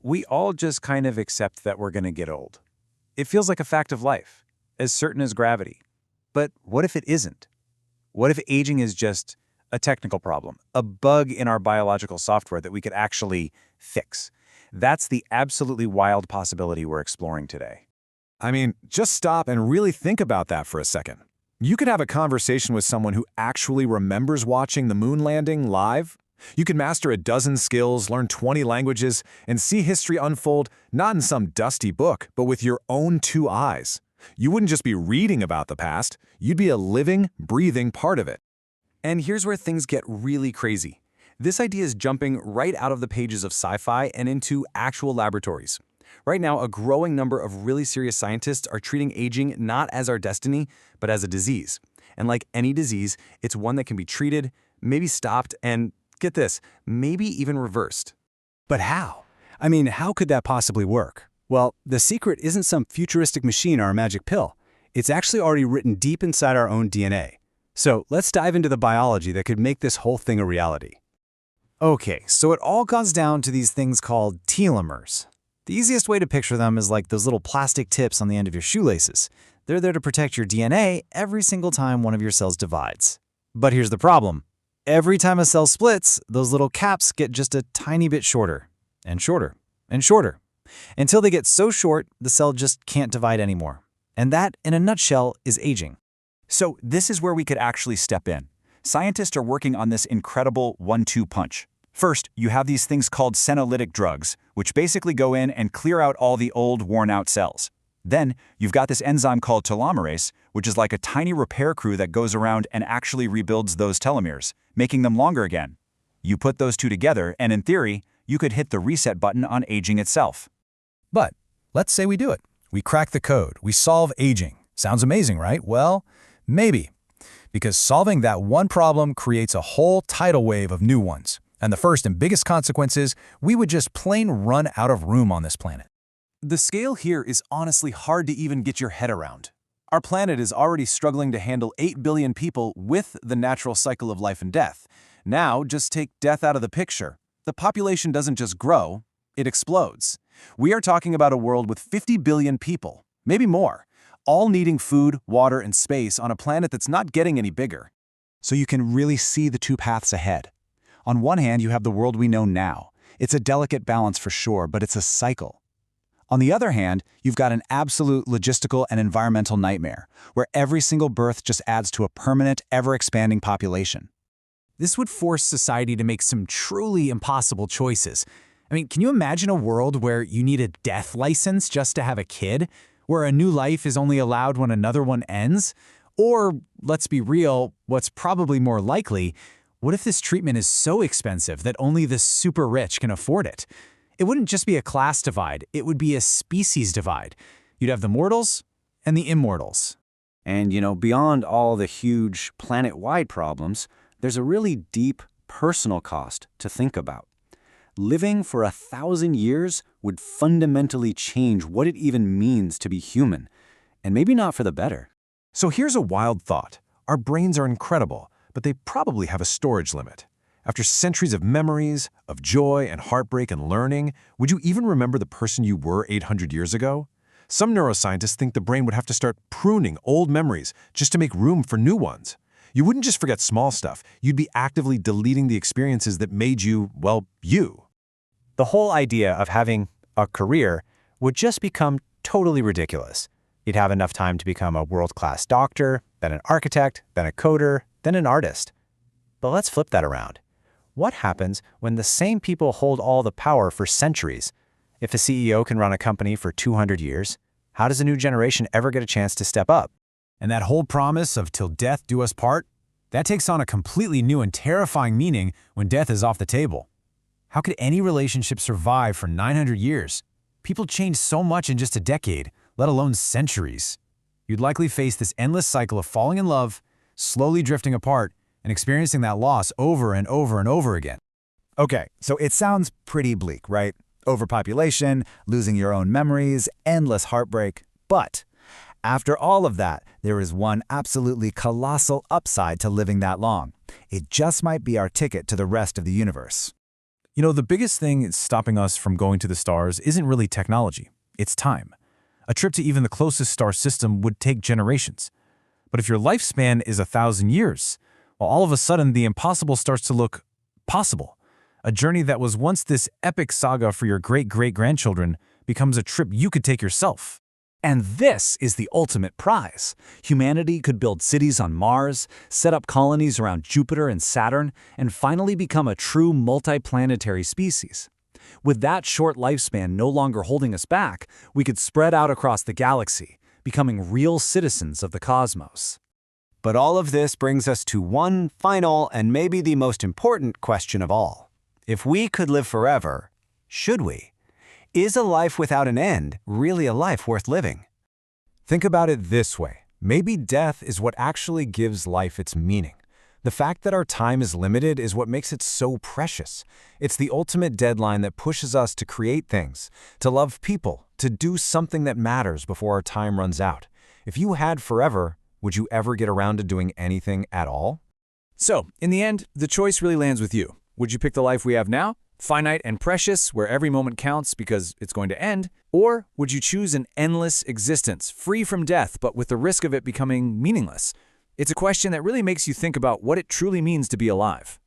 We all just kind of accept that we're going to get old. It feels like a fact of life, as certain as gravity. But what if it isn't? What if aging is just a technical problem, a bug in our biological software that we could actually fix? That's the absolutely wild possibility we're exploring today. I mean, just stop and really think about that for a second. You could have a conversation with someone who actually remembers watching the moon landing live. You could master a dozen skills, learn 20 languages, and see history unfold not in some dusty book, but with your own two eyes. You wouldn't just be reading about the past, you'd be a living, breathing part of it. And here's where things get really crazy. This idea is jumping right out of the pages of sci-fi and into actual laboratories. Right now, a growing number of really serious scientists are treating aging not as our destiny, but as a disease. And like any disease, it's one that can be treated, maybe stopped, and get this, maybe even reversed. But how? I mean, how could that possibly work? Well, the secret isn't some futuristic machine or a magic pill. It's actually already written deep inside our own DNA. So let's dive into the biology that could make this whole thing a reality. Okay, so it all comes down to these things called telomeres. The easiest way to picture them is like those little plastic tips on the end of your shoelaces. They're there to protect your DNA every single time one of your cells divides. But here's the problem. Every time a cell splits, those little caps get just a tiny bit shorter, and shorter, and shorter, until they get so short the cell just can't divide anymore. And that, in a nutshell, is aging. So this is where we could actually step in. Scientists are working on this incredible 1-2 punch. First, you have these things called senolytic drugs, which basically go in and clear out all the old, worn-out cells. Then, you've got this enzyme called telomerase, which is like a tiny repair crew that goes around and actually rebuilds those telomeres, making them longer again. You put those two together, and in theory, you could hit the reset button on aging itself. But let's say we do it. We crack the code. We solve aging. Sounds amazing, right? Well, maybe. Because solving that one problem creates a whole tidal wave of new ones. And the first and biggest consequence is we would just plain run out of room on this planet. The scale here is honestly hard to even get your head around. Our planet is already struggling to handle 8 billion people with the natural cycle of life and death. Now, just take death out of the picture. The population doesn't just grow, it explodes. We are talking about a world with 50 billion people, maybe more, all needing food, water, and space on a planet that's not getting any bigger. So you can really see the two paths ahead. On one hand, you have the world we know now. It's a delicate balance for sure, but it's a cycle. On the other hand, you've got an absolute logistical and environmental nightmare, where every single birth just adds to a permanent, ever-expanding population. This would force society to make some truly impossible choices. I mean, can you imagine a world where you need a death license just to have a kid? Where a new life is only allowed when another one ends? Or, let's be real, what's probably more likely, what if this treatment is so expensive that only the super rich can afford it? It wouldn't just be a class divide, it would be a species divide. You'd have the mortals and the immortals. And, beyond all the huge planet-wide problems, there's a really deep personal cost to think about. Living for 1,000 years would fundamentally change what it even means to be human, and maybe not for the better. So here's a wild thought. Our brains are incredible, but they probably have a storage limit. After centuries of memories, of joy and heartbreak and learning, would you even remember the person you were 800 years ago? Some neuroscientists think the brain would have to start pruning old memories just to make room for new ones. You wouldn't just forget small stuff, you'd be actively deleting the experiences that made you, well, you. The whole idea of having a career would just become totally ridiculous. You'd have enough time to become a world-class doctor, then an architect, then a coder, then an artist. But let's flip that around. What happens when the same people hold all the power for centuries? If a CEO can run a company for 200 years, how does a new generation ever get a chance to step up? And that whole promise of till death do us part, that takes on a completely new and terrifying meaning when death is off the table. How could any relationship survive for 900 years? People change so much in just a decade, let alone centuries. You'd likely face this endless cycle of falling in love, slowly drifting apart, and experiencing that loss over and over and over again. Okay, so it sounds pretty bleak, right? Overpopulation, losing your own memories, endless heartbreak. But after all of that, there is one absolutely colossal upside to living that long. It just might be our ticket to the rest of the universe. The biggest thing stopping us from going to the stars isn't really technology, it's time. A trip to even the closest star system would take generations. But if your lifespan is 1,000 years, well, all of a sudden the impossible starts to look possible. A journey that was once this epic saga for your great-great-grandchildren becomes a trip you could take yourself. And this is the ultimate prize. Humanity could build cities on Mars, set up colonies around Jupiter and Saturn, and finally become a true multiplanetary species. With that short lifespan no longer holding us back, we could spread out across the galaxy, becoming real citizens of the cosmos. But all of this brings us to one final and maybe the most important question of all. If we could live forever, should we? Is a life without an end really a life worth living? Think about it this way. Maybe death is what actually gives life its meaning. The fact that our time is limited is what makes it so precious. It's the ultimate deadline that pushes us to create things, to love people, to do something that matters before our time runs out. If you had forever, would you ever get around to doing anything at all? So, in the end, the choice really lands with you. Would you pick the life we have now, finite and precious, where every moment counts because it's going to end? Or would you choose an endless existence, free from death, but with the risk of it becoming meaningless? It's a question that really makes you think about what it truly means to be alive.